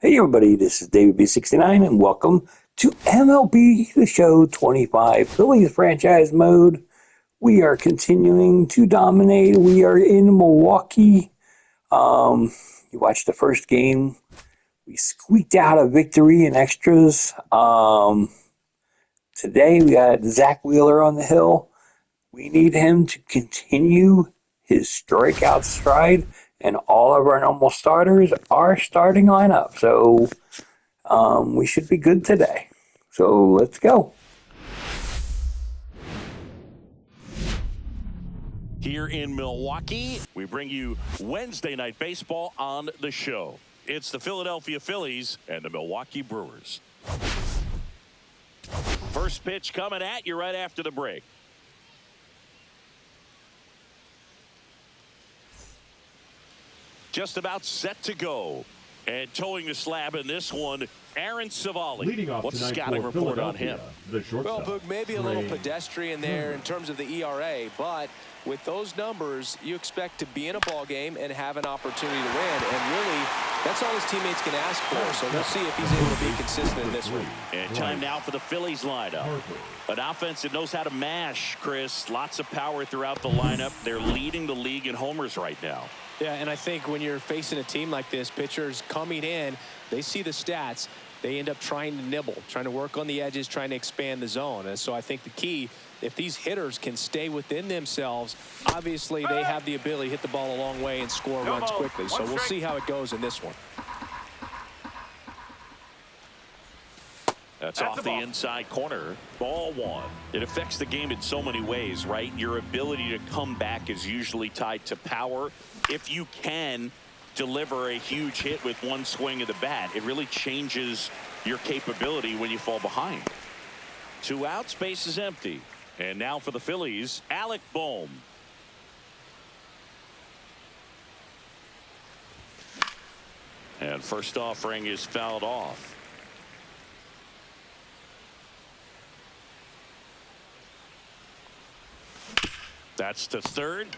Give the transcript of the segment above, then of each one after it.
Hey everybody, this is David B69 and welcome to MLB The Show 25 Phillies franchise mode. We are continuing to dominate. We are in Milwaukee. You watched the first game. We squeaked out a victory in extras. Today we got Zach Wheeler on the hill. We need him to continue his strikeout stride, and all of our normal starters are starting lineup. So we should be good today. So let's go. Here in Milwaukee, we bring you Wednesday Night Baseball on the show. It's the Philadelphia Phillies and the Milwaukee Brewers. First pitch coming at you right after the break. Just about set to go. And towing the slab in this one, Aaron Savali. Leading off What's the tonight scouting for report on him? The shortstop. Well, Boog, maybe a little pedestrian there in terms of the ERA, but with those numbers, you expect to be in a ball game and have an opportunity to win. And really, that's all his teammates can ask for. So we'll see if he's able to be consistent in this one. And time now for the Phillies lineup. An offense that knows how to mash, Chris. Lots of power throughout the lineup. They're leading the league in homers right now. Yeah, and I think when you're facing a team like this, pitchers coming in, they see the stats. They end up trying to nibble, trying to work on the edges, trying to expand the zone. And so I think the key, if these hitters can stay within themselves, obviously they have the ability to hit the ball a long way and score runs quickly. So we'll see how it goes in this one. That's off the inside corner. Ball one. It affects the game in so many ways, right? Your ability to come back is usually tied to power. If you can deliver a huge hit with one swing of the bat, it really changes your capability when you fall behind. 2 outs, base is empty. And now for the Phillies, Alec Bohm. And first offering is fouled off. That's to third.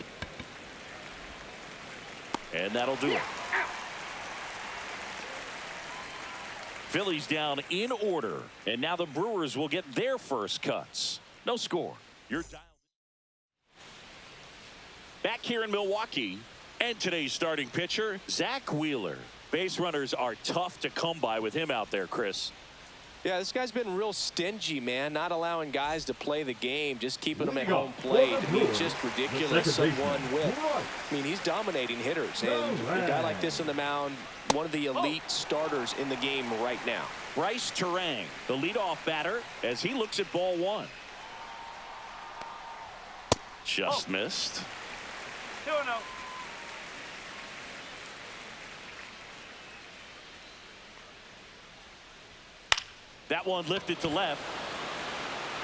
And that'll do it. Phillies down in order. And now the Brewers will get their first cuts. No score. You're dialed. Back here in Milwaukee. And today's starting pitcher, Zach Wheeler. Base runners are tough to come by with him out there, Chris. Yeah, this guy's been real stingy, man, not allowing guys to play the game, just keeping them at home plate. I mean, it's just ridiculous. Someone with, I mean, he's dominating hitters, and a guy like this on the mound, one of the elite starters in the game right now. Bryce Terang, the leadoff batter, as he looks at ball one. Just missed. 2-0. That one lifted to left.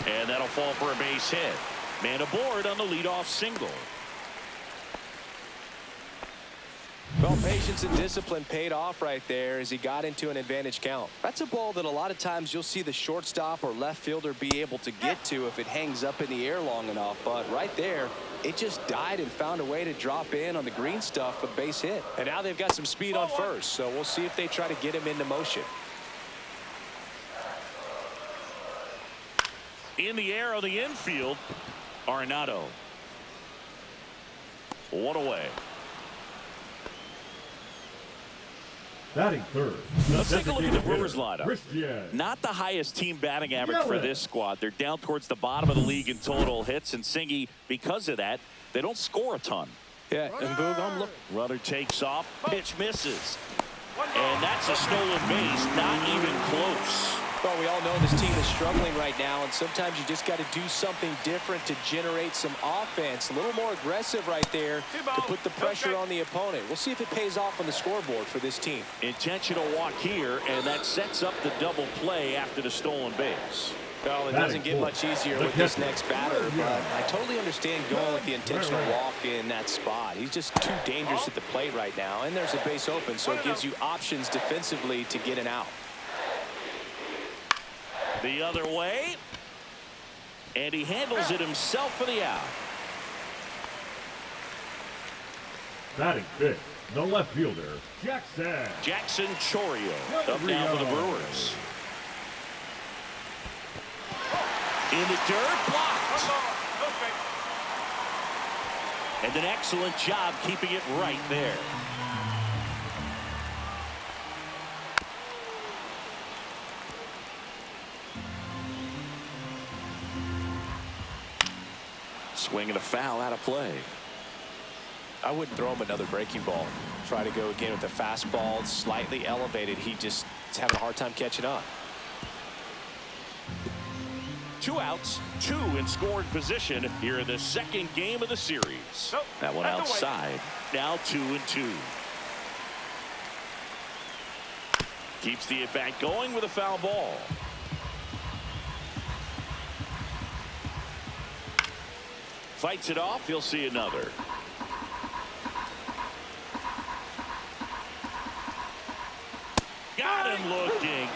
And that'll fall for a base hit. Man aboard on the leadoff single. Well, patience and discipline paid off right there as he got into an advantage count. That's a ball that a lot of times you'll see the shortstop or left fielder be able to get to if it hangs up in the air long enough. But right there, it just died and found a way to drop in on the green stuff, a base hit. And now they've got some speed on first, so we'll see if they try to get him into motion. In the air on the infield, Arenado. One away. Batting third. Let's take a look at the Brewers lineup. Christian. Not the highest team batting average for this squad. They're down towards the bottom of the league in total hits, and Singy, because of that, they don't score a ton. Yeah, and Boog, I'm looking. Runner takes off, pitch misses. And that's a stolen base, not even close. Well, we all know this team is struggling right now, and sometimes you just got to do something different to generate some offense. A little more aggressive right there to put the pressure on the opponent. We'll see if it pays off on the scoreboard for this team. Intentional walk here, and that sets up the double play after the stolen base. Well, it doesn't get much easier with this next batter, but I totally understand going with the intentional walk in that spot. He's just too dangerous at the plate right now, and there's a base open, so it gives you options defensively to get an out. The other way, and he handles it himself for the out. Batting fifth, the left fielder, Jackson. Jackson Chorio up now for the Brewers. In the dirt, blocked. And an excellent job keeping it right there. Swing and a foul out of play. I wouldn't throw him another breaking ball. Try to go again with the fastball, slightly elevated. He just is having a hard time catching up. 2 outs, 2 in scoring position here in the second game of the series. That one outside. Now 2-2. Keeps the at-bat going with a foul ball. Fights it off. He'll see another. Got him looking.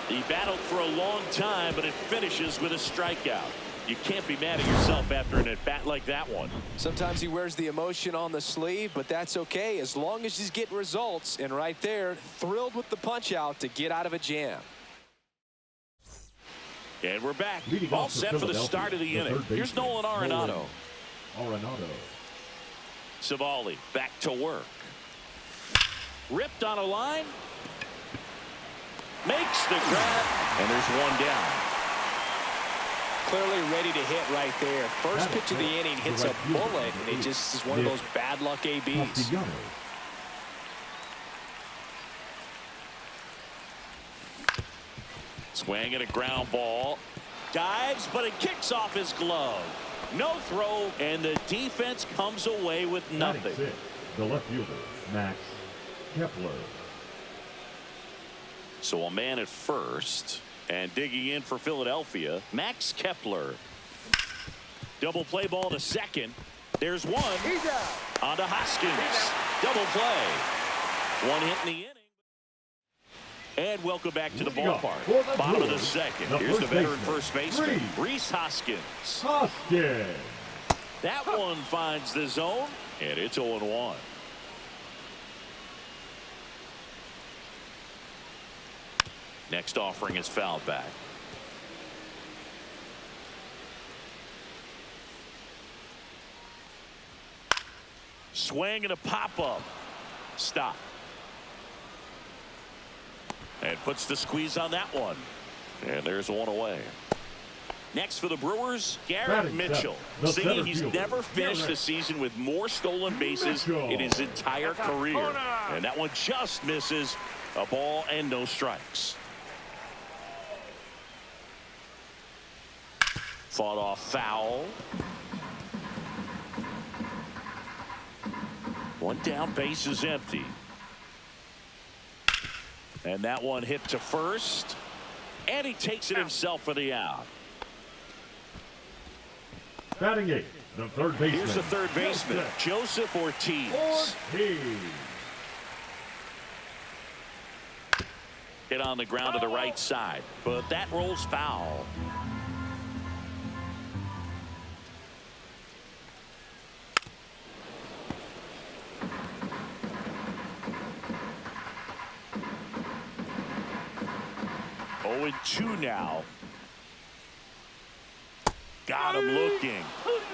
He battled for a long time, but it finishes with a strikeout. You can't be mad at yourself after an at-bat like that one. Sometimes he wears the emotion on the sleeve, but that's okay as long as he's getting results. And right there, thrilled with the punch out to get out of a jam. And we're back. Leading All off set for the start of the inning. Here's Nolan Arenado. Savali back to work. Ripped on a line. Makes the grab. And there's one down. Clearly ready to hit right there. First pitch of the inning hits a bullet, and it just is one of those bad luck ABs. Swing and a ground ball. Dives, but it kicks off his glove. No throw, and the defense comes away with nothing. The left fielder, Max Kepler. So a man at first, and digging in for Philadelphia, Max Kepler. Double play ball to second. There's one. He's out. On to Hoskins. Double play. One hit in the inning. And welcome back to the ballpark. Bottom of the second. Here's the veteran first baseman, Rhys Hoskins. That one finds the zone, and it's 0-1. Next offering is fouled back. Swing and a pop-up. Stop. And puts the squeeze on that one. And there's one away. Next for the Brewers, Garrett Mitchell. Singing he's never finished the season with more stolen bases in his entire career. And that one just misses. A ball and no strikes. Fought off foul. One down, base is empty. And that one hit to first. And he takes it himself for the out. Batting 8, the third baseman. Here's the third baseman, Joseph Ortiz. Hit on the ground to the right side, but that rolls foul. Oh, and 2 now. Got him looking.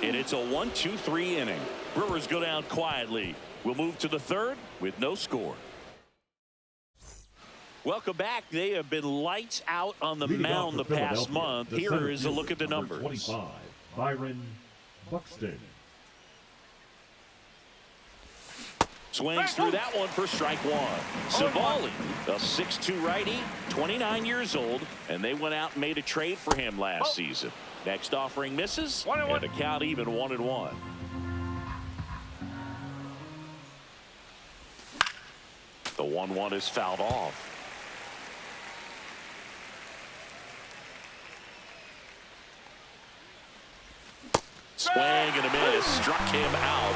And it's a 1-2-3 inning. Brewers go down quietly. We'll move to the third with no score. Welcome back. They have been lights out on the mound the past month. Here is a look at the numbers. 25, Byron Buxton. Swings through that one for strike one. Savali, a 6'2 righty, 29 years old, and they went out and made a trade for him last season. Next offering misses, and the count even 1-1. The 1-1 is fouled off. Swing and a miss, struck him out,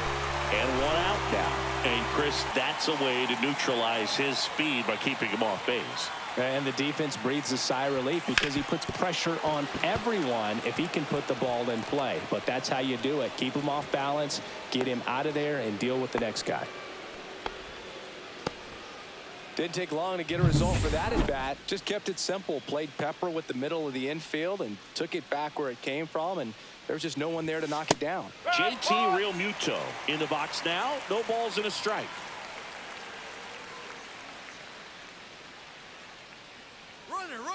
and 1 out now. And Chris, that's a way to neutralize his speed by keeping him off base. And the defense breathes a sigh of relief because he puts pressure on everyone if he can put the ball in play. But that's how you do it. Keep him off balance, get him out of there, and deal with the next guy. Didn't take long to get a result for that at bat. Just kept it simple. Played pepper with the middle of the infield and took it back where it came from. And there was just no one there to knock it down. JT Real Muto in the box now. No balls and a strike.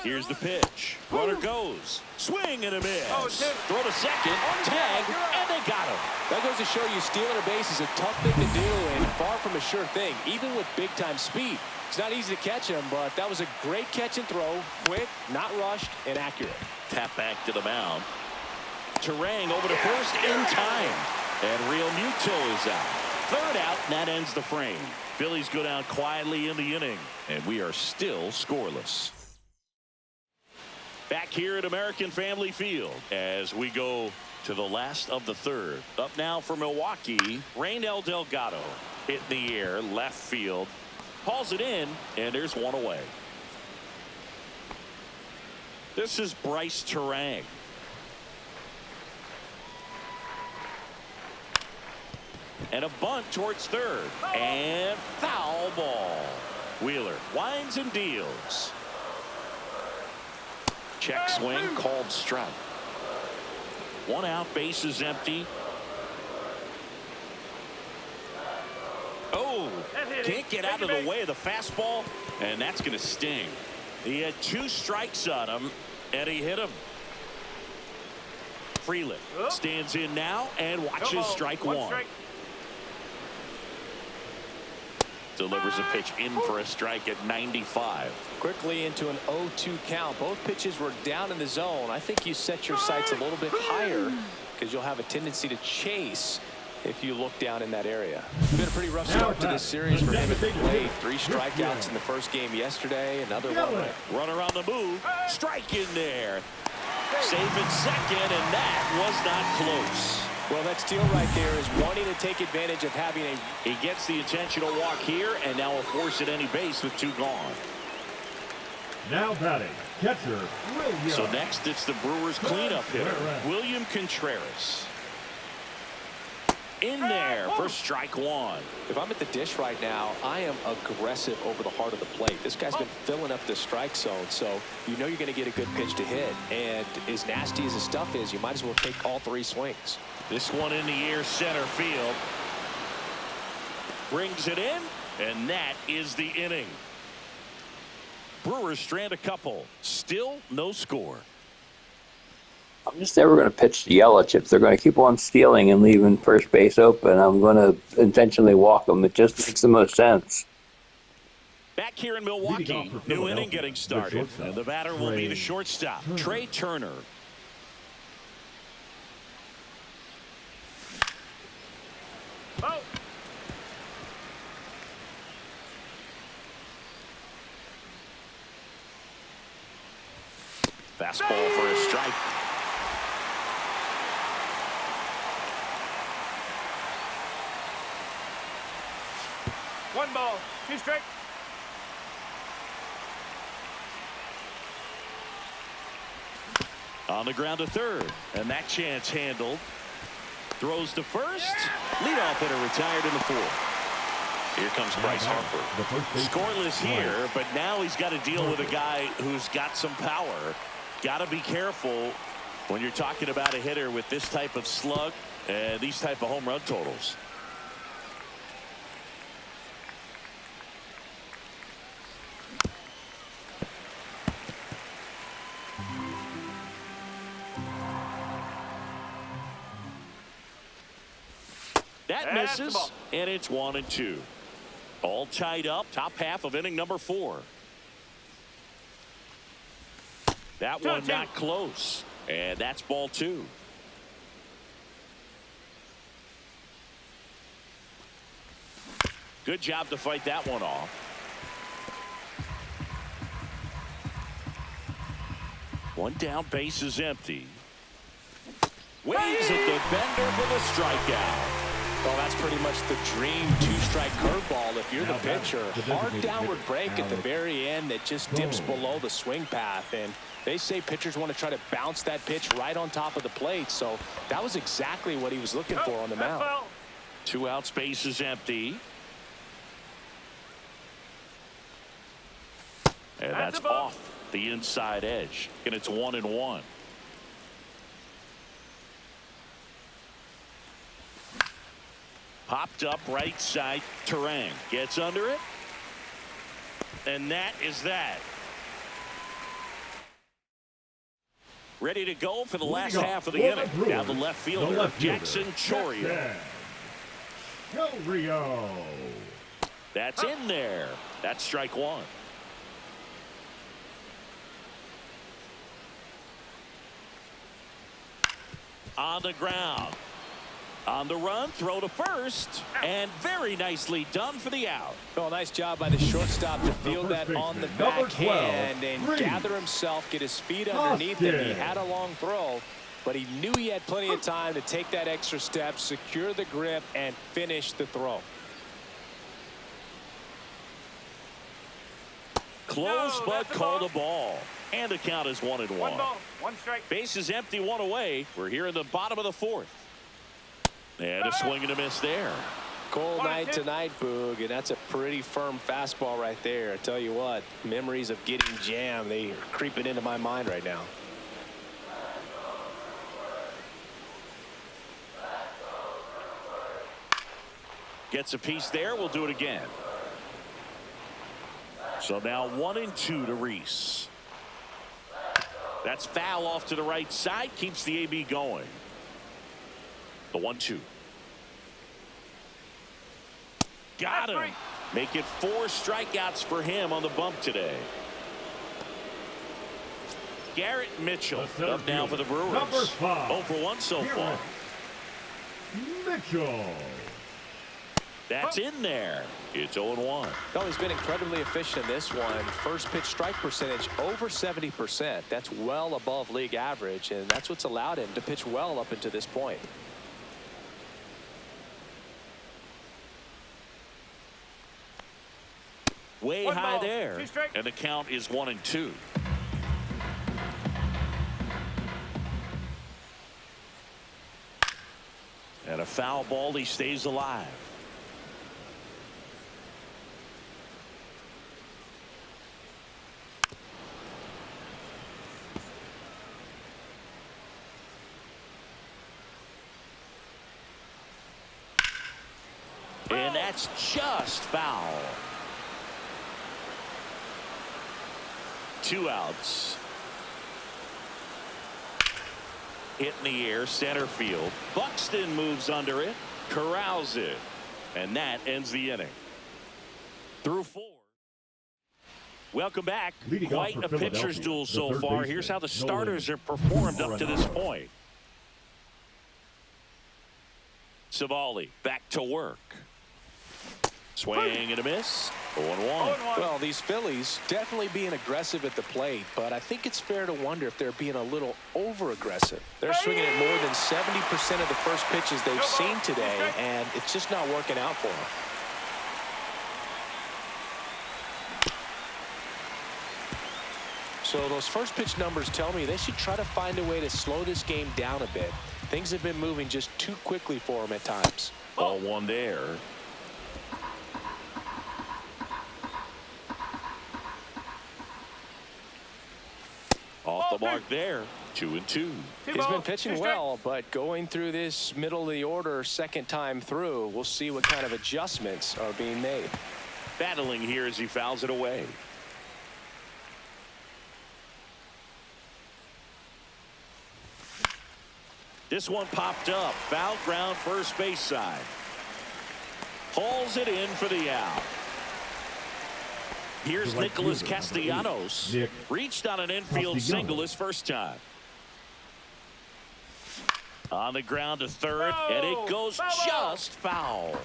Here's the pitch. Runner goes. Swing and a miss. Throw to second. Tag. And they got him. That goes to show you stealing a base is a tough thing to do and far from a sure thing, even with big-time speed. It's not easy to catch him, but that was a great catch and throw. Quick, not rushed, and accurate. Tap back to the mound. Terang over to first in time. And Real Muto is out. Third out, and that ends the frame. Phillies go down quietly in the inning, and we are still scoreless. Back here at American Family Field as we go to the last of the third. Up now for Milwaukee, Raynel Delgado hit in the air, left field. Hauls it in, and there's one away. This is Bryce Terang. And a bunt towards third. And foul ball. Wheeler winds and deals. Check swing, called strike. One out, base is empty. Oh, can't get out of the way of the fastball, and that's going to sting. He had 2 strikes on him, and he hit him. Freeland stands in now and watches strike one. Delivers a pitch in for a strike at 95. Quickly into an 0-2 count. Both pitches were down in the zone. I think you set your sights a little bit higher because you'll have a tendency to chase if you look down in that area. It's been a pretty rough start to this series for him at the plate. 3 strikeouts in the first game yesterday. Another one. Runner on the move. Strike in there. Safe at second, and that was not close. Well, that steal right there is wanting to take advantage of having a... He gets the intentional walk here, and now will force at any base with 2 gone. Now batting, catcher, William. So next, it's the Brewers cleanup hitter, William Contreras. In there for strike one. If I'm at the dish right now, I am aggressive over the heart of the plate. This guy's been filling up the strike zone, so you know you're going to get a good pitch to hit. And as nasty as the stuff is, you might as well take all 3 swings. This one in the air, center field. Brings it in, and that is the inning. Brewers strand a couple. Still no score. I'm just never going to pitch the yellow chips. They're going to keep on stealing and leaving first base open. I'm going to intentionally walk them. It just makes the most sense. Back here in Milwaukee, new inning getting started. And the batter will be the shortstop, Trey Turner. Fastball for a strike. One ball, 2 strikes. On the ground to third, and that chance handled. Throws to first. Leadoff hitter retired in the 4th. Here comes Bryce Harper. Scoreless here, but now he's got to deal with a guy who's got some power. Got to be careful when you're talking about a hitter with this type of slug and these type of home run totals. That misses, and it's 1-2. All tied up, top half of inning number 4. That one not close, and that's ball 2. Good job to fight that one off. One down, base is empty. Waves at the bender for the strikeout. Well, that's pretty much the dream 2-strike curveball if you're the pitcher. Hard downward break at the very end that just dips below the swing path. And they say pitchers want to try to bounce that pitch right on top of the plate. So that was exactly what he was looking for on the mound. 2 outs, base is empty. And that's That's a ball. off the inside edge. And it's 1-1. Popped up right side. Terang gets under it. And that is that. Ready to go for the last half of the inning. Down the left fielder, Jackson Chourio. Chourio. That's in there. That's strike one. On the ground. On the run, throw to first, and very nicely done for the out. Well, nice job by the shortstop to field that on the backhand and gather himself, get his feet underneath him. He had a long throw, but he knew he had plenty of time to take that extra step, secure the grip, and finish the throw. Close, but called a ball. And the count is 1-1. 1 ball, 1 strike. Base is empty, 1 away. We're here in the bottom of the 4th. And a swing and a miss there. Cold night tonight, Boog, and that's a pretty firm fastball right there. I tell you what, memories of getting jammed, they are creeping into my mind right now. Gets a piece there. We'll do it again. So now 1-2 to Reese. That's foul off to the right side. Keeps the AB going. The 1-2. Got him. Make it 4 strikeouts for him on the bump today. Garrett Mitchell up now for the Brewers. Number 5. 0 for 1 so far. Mitchell. That's in there. It's 0-1. Well, he's been incredibly efficient in this one. First pitch strike percentage over 70%. That's well above league average, and that's what's allowed him to pitch well up until this point. Way 1 high ball, there. 2 strikes. And the count is 1-2. And a foul ball. He stays alive. And that's just foul. 2 outs. Hit in the air, center field. Buxton moves under it, corrals it, and that ends the inning. Through 4. Welcome back. Leading Quite off a for pitcher's Philadelphia, duel the so third far. baseman, Here's how the Nolan starters are performed up to this point. Savali back to work. Swing and a miss. 0-1. Well, these Phillies definitely being aggressive at the plate, but I think it's fair to wonder if they're being a little over-aggressive. They're swinging at more than 70% of the first pitches they've seen today, and it's just not working out for them. So those first pitch numbers tell me they should try to find a way to slow this game down a bit. Things have been moving just too quickly for them at times. Ball 1 there. Off the mark there. 2-2. He's been pitching well, but going through this middle of the order second time through, we'll see what kind of adjustments are being made. Battling here as he fouls it away. This one popped up. Foul ground first base side. Hauls it in for the out. Here's right Nicholas fielder, Castellanos. Nick Reached on an infield single his first time. On the ground to third, and it goes just foul.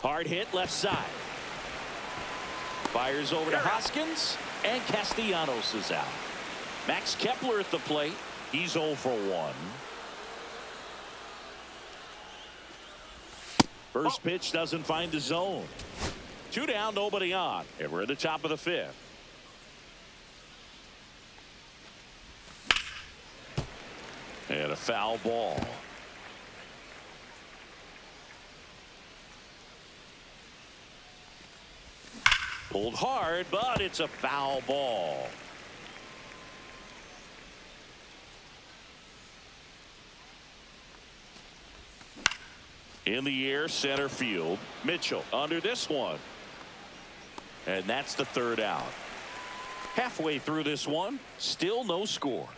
Hard hit left side. Fires over to Hoskins, and Castellanos is out. Max Kepler at the plate. He's 0 for 1. First pitch doesn't find the zone. 2 down, nobody on, and we're at the top of the 5th. And a foul ball. Pulled hard, but it's a foul ball. In the air, center field. Mitchell under this one. And that's the third out. Halfway through this one, still no score.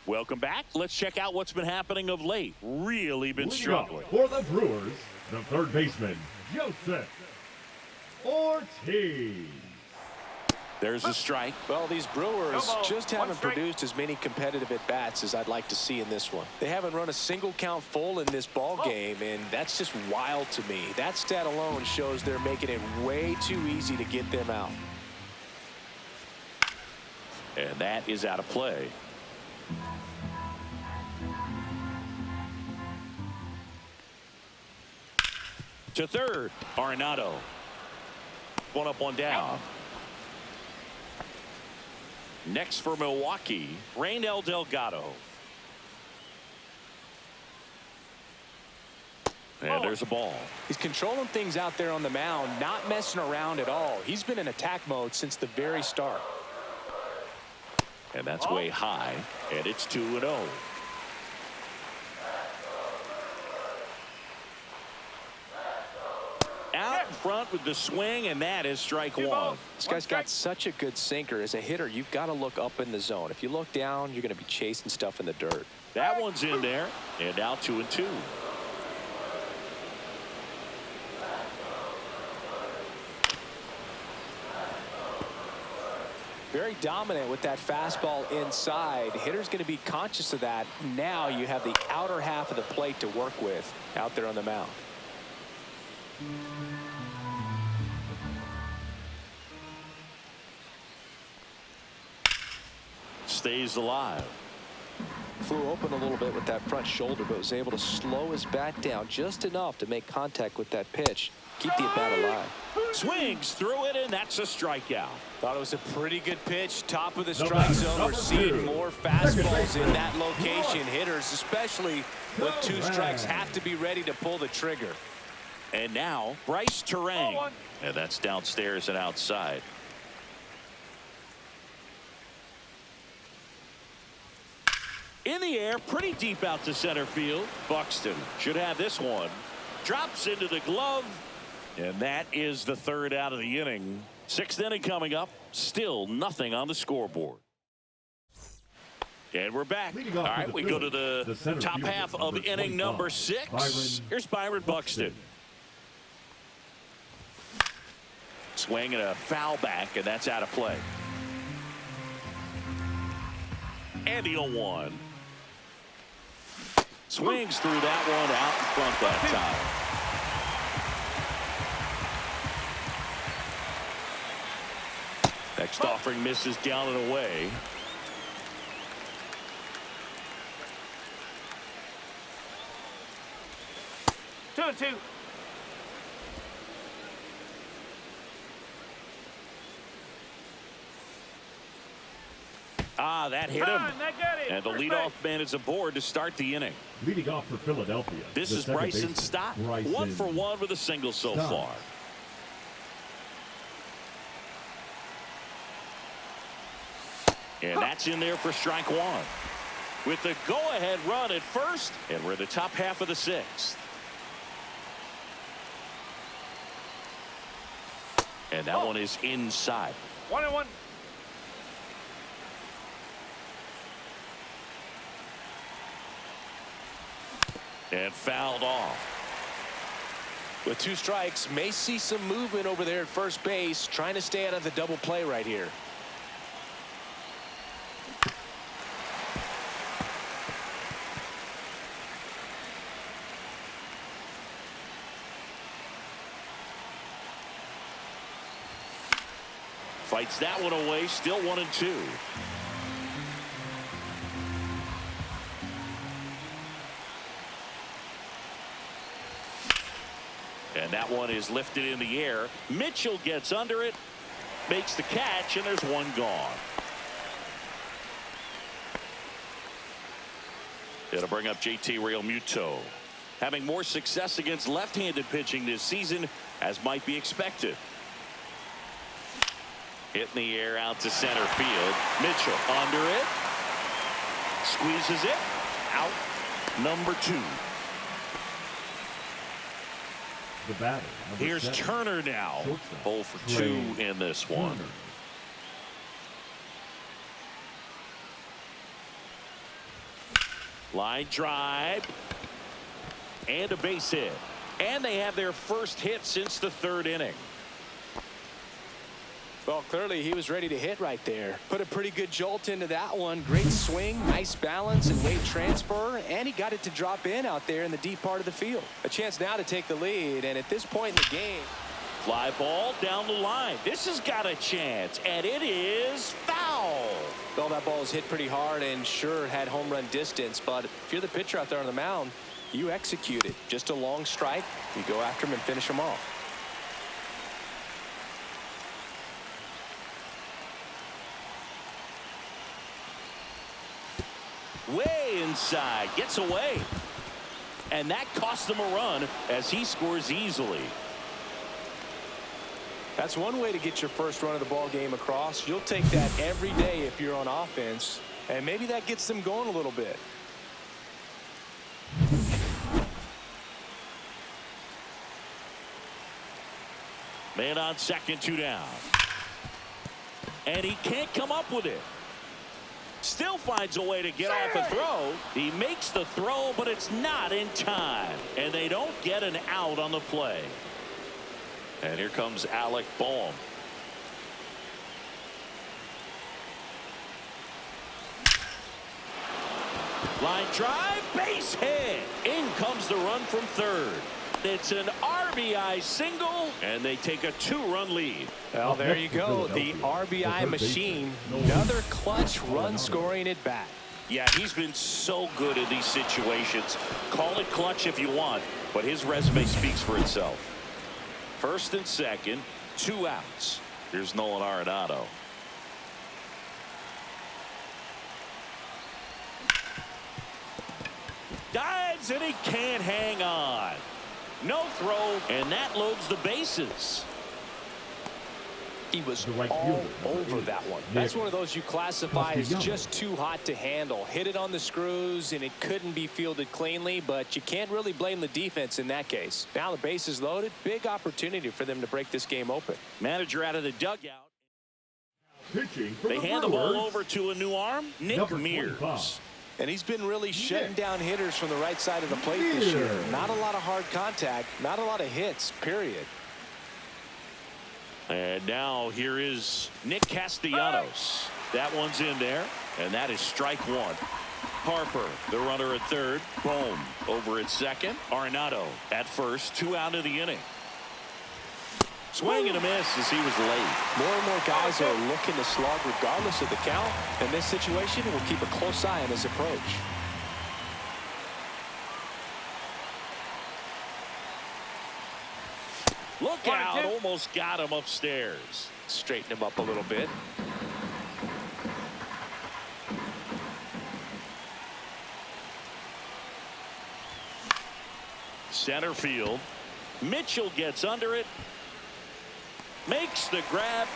Welcome back. Let's check out what's been happening of late. Really been struggling. For the Brewers, the third baseman, Joseph Ortiz. There's a strike. Well, these Brewers just haven't produced as many competitive at-bats as I'd like to see in this one. They haven't run a single count full in this ball game, and that's just wild to me. That stat alone shows they're making it way too easy to get them out. And that is out of play. To third, Arenado. One up, one down. Next for Milwaukee, Raynel Delgado. And there's a ball. He's controlling things out there on the mound, not messing around at all. He's been in attack mode since the very start. And that's way high, and it's 2-0. Out in front with the swing, and that is strike one. This guy's got such a good sinker. As a hitter, you've got to look up in the zone. If you look down, you're going to be chasing stuff in the dirt. That one's in there, and now 2-2. Very dominant with that fastball inside. Hitter's going to be conscious of that. Now you have the outer half of the plate to work with out there on the mound. Stays alive. Flew open a little bit with that front shoulder, but was able to slow his bat down just enough to make contact with that pitch. Keep the at-bat alive. Swings through it, and that's a strikeout. Thought it was a pretty good pitch. Top of the strike zone. We're seeing more fastballs in that location. Hitters, especially with two strikes, have to be ready to pull the trigger. And now Bryce Terang. And that's downstairs and outside. In the air, pretty deep out to center field. Buxton should have this one. Drops into the glove. And that is the third out of the inning. Sixth inning coming up. Still nothing on the scoreboard. And we're back. All right, we go to the top half of inning number 6. Here's Byron Buxton. Swing and a foul back, and that's out of play. And the 0-1. Swings through that one out in front that time. Next offering misses down and away. Two and two. That hit him. And the leadoff man is aboard to start the inning. Leading off for Philadelphia. This is Bryson Stott. 1 for 1 with a single so far. And that's in there for strike one. With the go-ahead run at first, and we're in the top half of the 6th. And that one is inside. 1-1. And fouled off. With 2 strikes, may see some movement over there at first base, trying to stay out of the double play right here. Fights that one away, still 1-2. And that one is lifted in the air. Mitchell gets under it, makes the catch, and there's one gone. It'll bring up JT Realmuto, having more success against left-handed pitching this season, as might be expected. Hit in the air out to center field. Mitchell under it. Squeezes it. Out. Number 2. The batter. Here's 7. Turner now. Shortstop. 0 for 2 in this one. Turner. Line drive. And a base hit. And they have their first hit since the 3rd inning. Well, clearly he was ready to hit right there. Put a pretty good jolt into that one. Great swing, nice balance and weight transfer, and he got it to drop in out there in the deep part of the field. A chance now to take the lead, and at this point in the game. Fly ball down the line. This has got a chance, and it is foul. Well, that ball was hit pretty hard and sure had home run distance, but if you're the pitcher out there on the mound, you execute it. Just a long strike. You go after him and finish him off. Way inside, gets away, and that cost them a run as he scores easily. That's one way to get your first run of the ball game across. You'll take that every day if you're on offense, and maybe that gets them going a little bit. Man on second, 2 down, and he can't come up with it. Still finds a way to get off a throw. He makes the throw, but it's not in time. And they don't get an out on the play. And here comes Alec Boehm. Line drive, base hit. In comes the run from third. It's an RBI single, and they take a 2-run lead. Well, there you go. The RBI machine. Another clutch run scoring at bat. Yeah, he's been so good in these situations. Call it clutch if you want, but his resume speaks for itself. First and second, 2 outs. Here's Nolan Arenado. Dives, and he can't hang on. No throw, and that loads the bases. He was all over that one. That's one of those you classify as just too hot to handle. Hit it on the screws, and it couldn't be fielded cleanly, but you can't really blame the defense in that case. Now the base is loaded. Big opportunity for them to break this game open. Manager out of the dugout. Pitching They hand the ball over to a new arm, Nick Mears. And he's been really shutting down hitters from the right side of the plate this year. Not a lot of hard contact, not a lot of hits, period. And now here is Nick Castellanos. That one's in there, and that is strike 1. Harper, the runner at third. Boehm over at second. Arenado at first. 2 out of the inning. Swing and a miss as he was late. More and more guys are looking to slug regardless of the count. In this situation, we'll keep a close eye on his approach. Look out, almost got him upstairs. Straighten him up a little bit. Center field. Mitchell gets under it. Makes the grab,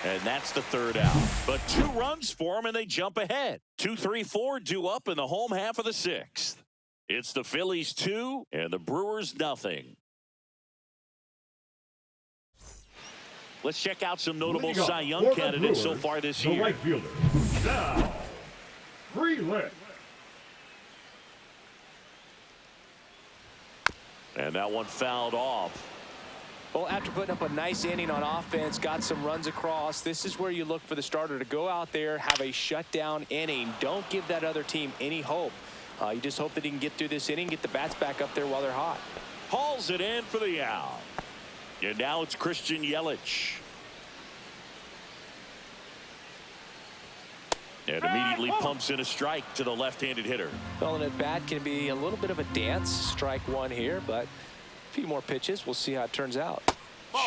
and that's the 3rd out. But 2 runs for him, and they jump ahead. 2-3-4 due up in the home half of the 6th. It's the Phillies 2 and the Brewers nothing. Let's check out some notable Cy Young candidates so far this year. The right fielder, now, Freeland. And that one fouled off. Well, after putting up a nice inning on offense, got some runs across, this is where you look for the starter to go out there, have a shutdown inning. Don't give that other team any hope. You just hope that he can get through this inning, get the bats back up there while they're hot. Hauls it in for the out. And now it's Christian Yelich. And immediately pumps in a strike to the left-handed hitter. Well, an at-bat can be a little bit of a dance. Strike 1 here, but a few more pitches. We'll see how it turns out.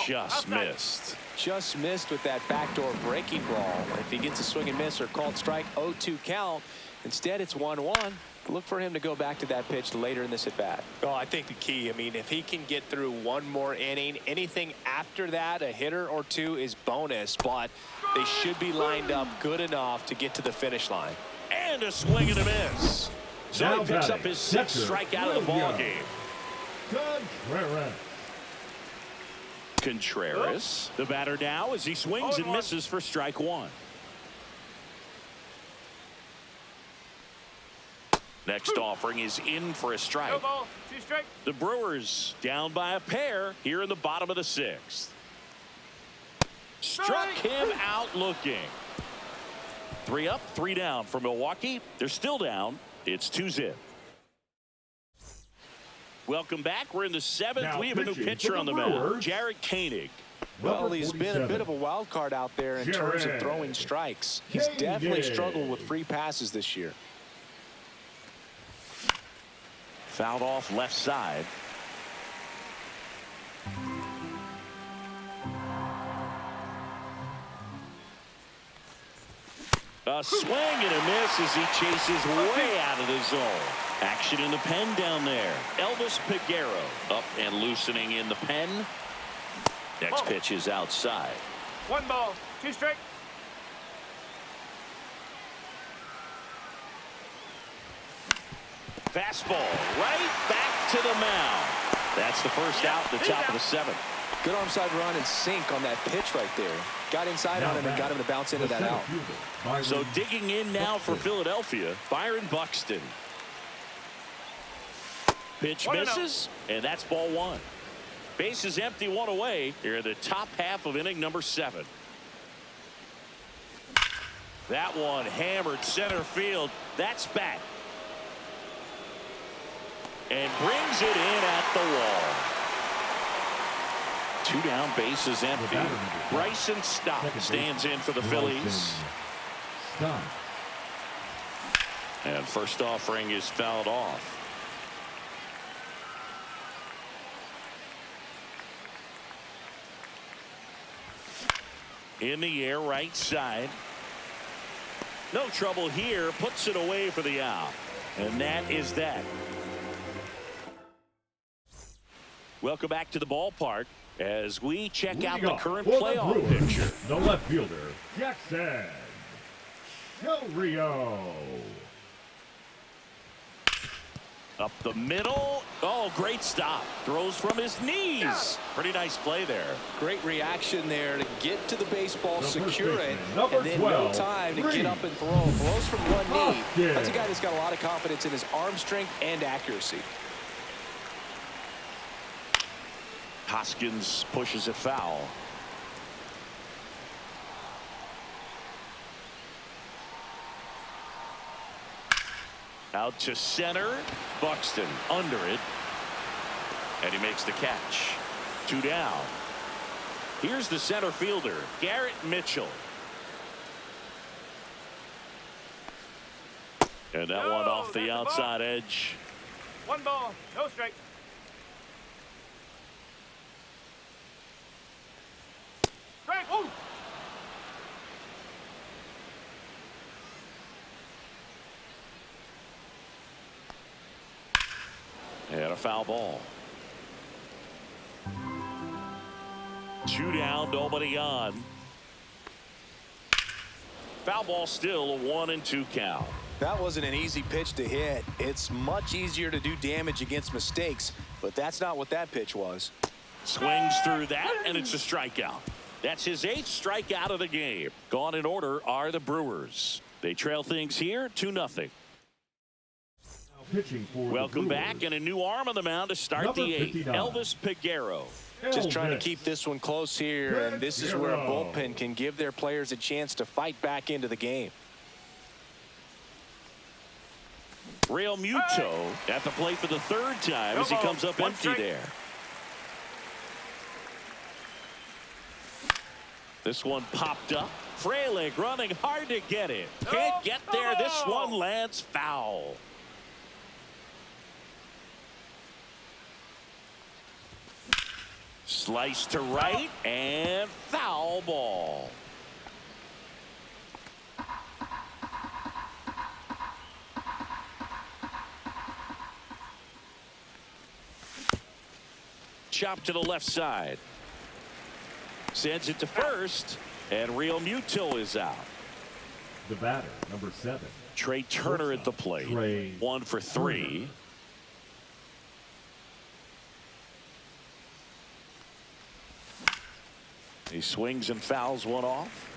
Just missed. Just missed with that backdoor breaking ball. If he gets a swing and miss or called strike, 0-2 count. Instead, it's 1-1. Look for him to go back to that pitch later in this at-bat. Oh, I think the key, I mean, if he can get through one more inning, anything after that, a hitter or two is bonus, but they should be lined up good enough to get to the finish line. And a swing and a miss. So Now he picks up batting, his sixth catcher, strikeout of the ball Williams. game. Contreras, the batter now as he swings and misses for strike one. Next offering is in for a strike. No ball, 2 strike. The Brewers down by a pair here in the bottom of the 6th. Struck him out looking. 3 up, 3 down for Milwaukee. They're still down. It's 2-0. Welcome back. We're in the 7th. Now We have a new pitching pitcher for on the the mound, Brewers. Jared Koenig. Well, he's been a bit of a wild card out there in terms of Jared throwing strikes. He's definitely Koenig. struggled with free passes this year. Fouled off left side. A swing and a miss as he chases way out of the zone. Action in the pen down there. Elvis Peguero up and loosening in the pen. Next pitch is outside. 1 ball, 2 strike. Fastball right back to the mound. That's the first out at the top of the 7th. Good onside run and sink on that pitch right there. Got inside on him and got him to bounce into that out. So digging in now for Philadelphia, Byron Buxton. Pitch misses, and that's ball 1. Base is empty, 1 away. Here in the top half of inning number 7. That one hammered center field. That's back. And brings it in at the wall. 2 down, bases empty. Bryson Stott stands in for the Phillies. And first offering is fouled off. In the air, right side. No trouble here. Puts it away for the out. And that is that. Welcome back to the ballpark as we check out the current playoff picture. The left fielder, Jackson Del Rio. Up the middle. Oh, great stop. Throws from his knees. Pretty nice play there. Great reaction there to get to the baseball, The first secure it, baseman, number and then 12, no time to Reed. get up and throw. Throws from one knee. Yeah. That's a guy that's got a lot of confidence in his arm strength and accuracy. Hoskins pushes it foul. Out to center. Buxton under it. And he makes the catch. 2 down. Here's the center fielder, Garrett Mitchell. And that one off the outside edge. 1 ball, no strike. Strike. Woo. And a foul ball. 2 down, nobody on. Foul ball still, a 1-2 count. That wasn't an easy pitch to hit. It's much easier to do damage against mistakes, but that's not what that pitch was. Swings through that, and it's a strikeout. That's his 8th strikeout of the game. Gone in order are the Brewers. They trail things here 2-0. Pitching for Welcome the back, and a new arm on the mound to start Number the 8th. 59. Elvis Peguero. Just trying to Elvis. keep this one close here, and this is where a Peguero. bullpen can give their players a chance to fight back into the game. Real Muto at the plate for the 3rd time as he comes up One empty strike. there. This one popped up. Frelick running hard to get it. Can't get there. This one lands foul. Slice to right and foul ball. chop to the left side. Sends it to first, and Real Muto is out. The batter, number 7. Trey Turner at the plate. Trey 1 for 3. He swings and fouls one off.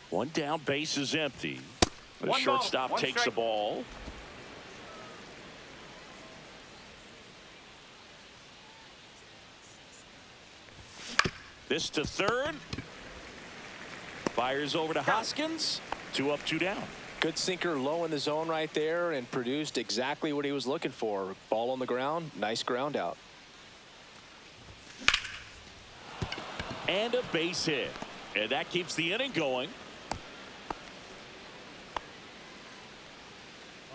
One down, base is empty. The One shortstop ball, one takes the strike. ball. This to third. Fires over to Hoskins. 2 up, 2 down. Good sinker low in the zone right there and produced exactly what he was looking for. Ball on the ground. Nice ground out. And a base hit. And that keeps the inning going.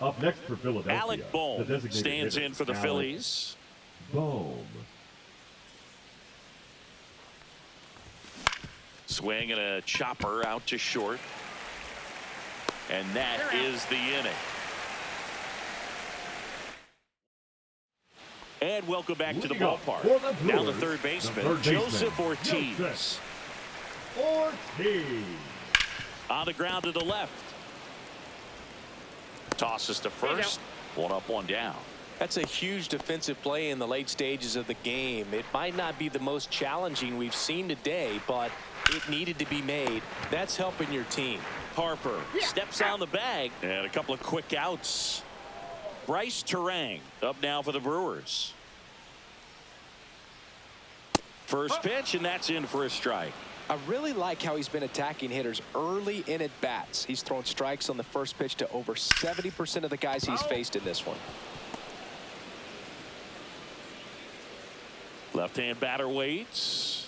Up next for Philadelphia. Alec the Bohm designated stands hitter, in for the Alec Phillies. Bohm. Swing and a chopper out to short. And that is the inning. And welcome back to the Leading up ballpark. for the Now the Brewers, third baseman, the third baseman, Joseph Ortiz. Joseph Ortiz. On the ground to the left. Tosses to first. 1 up, 1 down. That's a huge defensive play in the late stages of the game. It might not be the most challenging we've seen today, but it needed to be made. That's helping your team. Harper steps on the bag. And a couple of quick outs. Bryce Terang up now for the Brewers. First pitch, and that's in for a strike. I really like how he's been attacking hitters early in at bats. He's thrown strikes on the first pitch to over 70% of the guys he's faced in this one. Left-hand batter waits.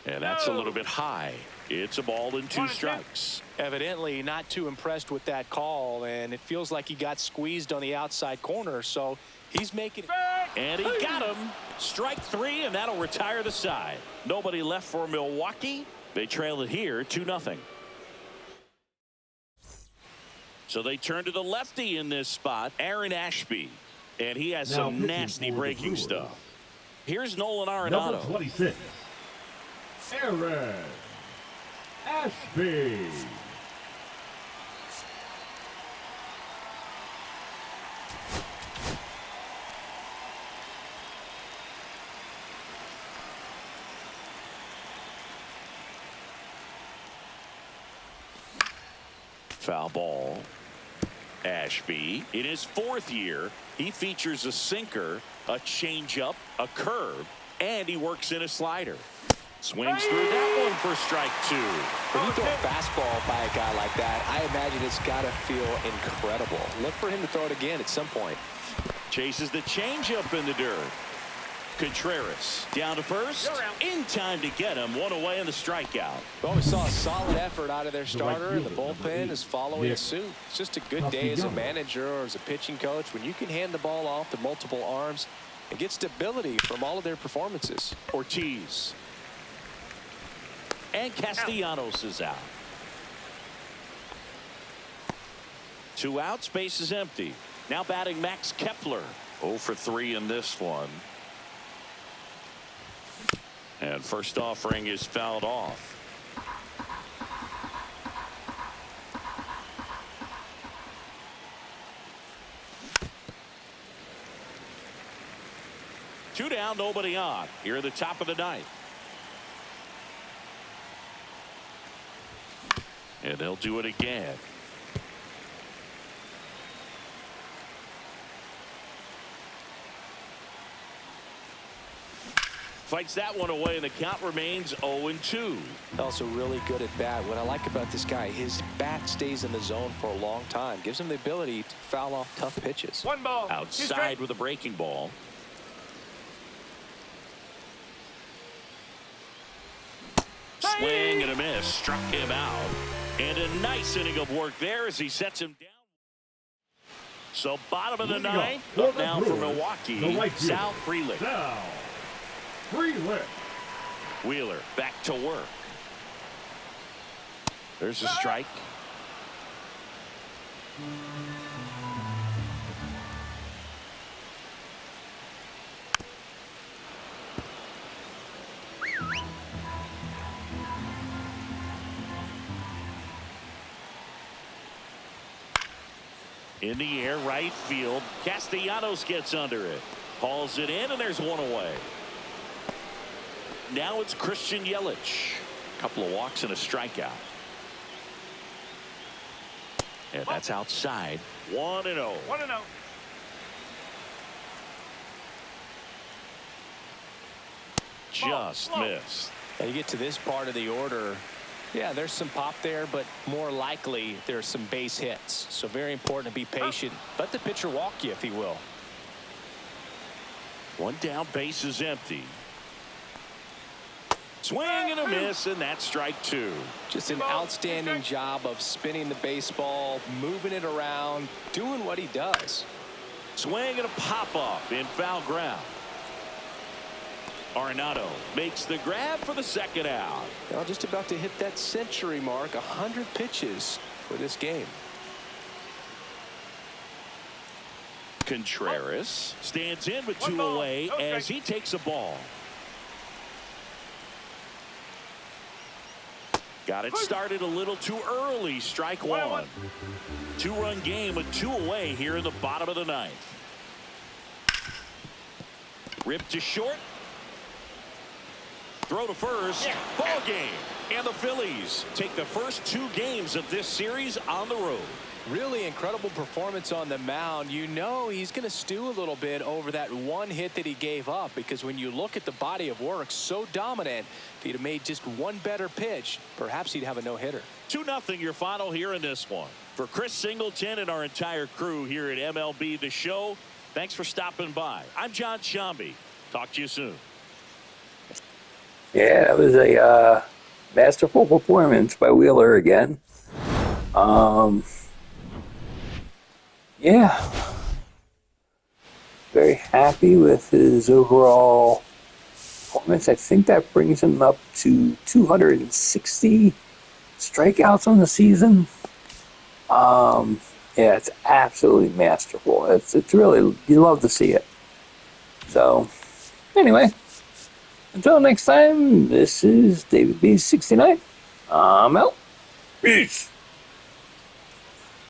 And that's a little bit high. It's a ball and 2 strikes. Evidently not too impressed with that call, and it feels like he got squeezed on the outside corner, so he's making it. And he got him. Strike 3, and that'll retire the side. Nobody left for Milwaukee. They trail it here 2-0. So they turn to the lefty in this spot, Aaron Ashby. And he has Now some pitching nasty for the breaking Brewers. stuff. Here's Nolan Number Arenado. 26. Aaron Ashby. Foul ball. Ashby, in his 4th year, he features a sinker, a changeup, a curve, and he works in a slider. Swings through that one for strike 2. When you throw a fastball by a guy like that, I imagine it's got to feel incredible. Look for him to throw it again at some point. Chases the changeup in the dirt. Contreras down to first. In time to get him. 1 away in the strikeout. Well, we saw a solid effort out of their right starter, and the fielder, number bullpen 8, is following Nick suit. It's just a good day as a Castellanos. manager or as a pitching coach when you can hand the ball off to multiple arms and get stability from all of their performances. Ortiz. And Castellanos is out. 2 outs, base is empty. Now batting Max Kepler. 0 for 3 in this one. And first offering is fouled off. Two down, nobody on. Here at the top of the 9th. And they'll do it again. Fights that one away, and the count remains 0-2. Also really good at bat. What I like about this guy, his bat stays in the zone for a long time. Gives him the ability to foul off tough pitches. 1 ball. 2 Outside strike. with a breaking ball. Swing and a miss. Struck him out. And a nice inning of work there as he sets him down. So bottom of the Leading up 9th. for Up the now for Brewers, Milwaukee. the right fielder, Sal Frelick. Sal Frelick. Wheeler back to work. There's a strike. In the air, right field. Castellanos gets under it. Hauls it in, and there's one away. Now it's Christian Yelich. A couple of walks and a strikeout. And that's outside. 1-0. 1-0. Just missed. Now you get to this part of the order. Yeah, there's some pop there, but more likely there's some base hits. So very important to be patient. Let the pitcher walk you if he will. One down, base is empty. Swing and a miss, and that's strike two. Just an outstanding job of spinning the baseball, moving it around, doing what he does. Swing and a pop-up in foul ground. Arenado makes the grab for the second out. Now just about to hit that century mark, 100 pitches for this game. Contreras stands in with One two ball, away no as strike. he takes a ball. Got it started a little too early. Strike one. 2-run game with two away here in the bottom of the ninth. Ripped to short. Throw to first. Ball game. And the Phillies take the first two games of this series on the road. Really incredible performance on the mound. You know he's going to stew a little bit over that one hit that he gave up, because when you look at the body of work, so dominant, if he'd have made just one better pitch, perhaps he'd have a no-hitter. 2-0 your final here in this one. For Chris Singleton and our entire crew here at MLB The Show, thanks for stopping by. I'm John Shambi. Talk to you soon. Yeah, that was a masterful performance by Wheeler again. Yeah, very happy with his overall performance. I think that brings him up to 260 strikeouts on the season. Yeah, it's absolutely masterful. It's really, you love to see it. So, anyway, until next time, this is David B69. I'm out. Peace.